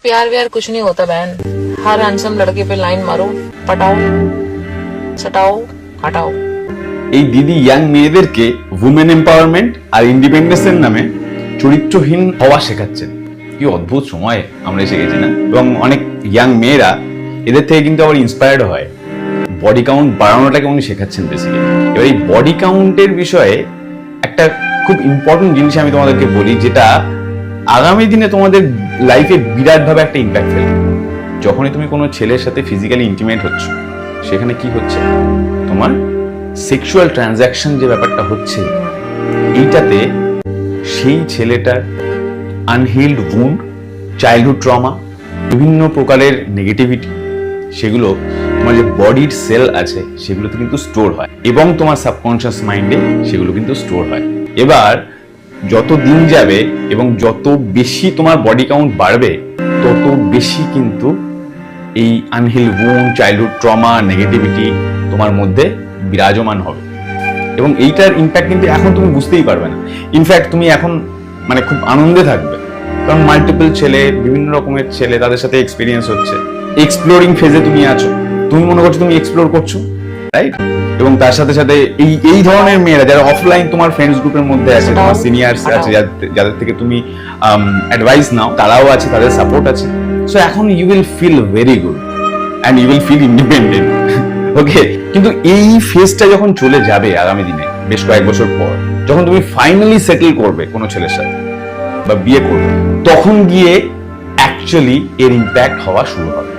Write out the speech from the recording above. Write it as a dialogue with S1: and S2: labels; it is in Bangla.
S1: प्यार व्यार कुछ नहीं होता बहन, हर हैंडसम लड़के पे लाइन मारो, पटाओ सटाओ हटाओ।
S2: এই দিদি ইয়াং মেয়েদেরকে উমেন এম্পাওয়ারমেন্ট আর ইন্ডিপেন্ডেন্সের নামে চরিত্রহীন হওয়া শেখাচ্ছেন। কি অদ্ভুত সময় আমরা এসে গেছি না? এবং অনেক ইয়াং মেয়েরা এদের থেকে কিন্তু আবার ইন্সপায়ার্ড হয়, বডি কাউন্ট বাড়ানোটাকে উনি শেখাচ্ছেন বেসিক্যালি। এবার এই বডি কাউন্টের বিষয়ে একটা খুব ইম্পর্টেন্ট জিনিস আমি তোমাদেরকে বলি, যেটা আগামী দিনে তোমাদের লাইফে বিরাট ভাবে একটা ইম্প্যাক্ট ফেলবে। যখনই তুমি কোনো ছেলের সাথে ফিজিক্যালি ইন্টিমেট হচ্ছ, সেখানে কি হচ্ছে, তোমার সেক্সুয়াল ট্রানজাকশন যে ব্যাপারটা হচ্ছে, এইটাতে সেই ছেলেটার আনহিল্ড উন্ড, চাইল্ডহুড ট্রমা, বিভিন্ন প্রকারের নেগেটিভিটি, সেগুলো তোমার যে বডির সেল আছে সেগুলোতে কিন্তু স্টোর হয় এবং তোমার সাবকনশিয়াস মাইন্ডে সেগুলো কিন্তু স্টোর হয়। এবার যত দিন যাবে এবং যত বেশি তোমার বডি কাউন্ট বাড়বে, তত বেশি কিন্তু এই আনহিল্ড উন্ড, চাইল্ডহুড ট্রমা, নেগেটিভিটি তোমার মধ্যে বিরাজমান হবে। এবং এইটার ইম্প্যাক্ট কিন্তু এখন তুমি বুঝতেই পারবে না। ইনফ্যাক্ট তুমি এখন মানে খুব আনন্দে থাকবে, কারণ মাল্টিপল ছেলে, বিভিন্ন রকমের ছেলে, তাদের সাথে এক্সপিরিয়েন্স হচ্ছে। এক্সপ্লোরিং ফেজে তুমি আছো, তুমি মনে করছো তুমি এক্সপ্লোর করছো, রাইট? এবং তার সাথে সাথে এই ধরনের মেয়েরা যারা অফলাইন তোমার ফ্রেন্ডস গ্রুপের মধ্যে আছে, তোমার সিনিয়র্স আছে, যাদের থেকে তুমি অ্যাডভাইস নাও, তারাও আছে, তাদের সাপোর্ট আছে। সো এখন you will feel very good and you will feel independent. Okay, কিন্তু এই ফেজটা যখন চলে যাবে আগামী দিনে, বেশ কয়েক বছর পর, যখন তুমি ফাইনালি সেটেল করবে কোনো ছেলের সাথে বা বিয়ে করবে, তখন গিয়ে অ্যাকচুয়ালি এর ইম্প্যাক্ট হওয়া শুরু হবে।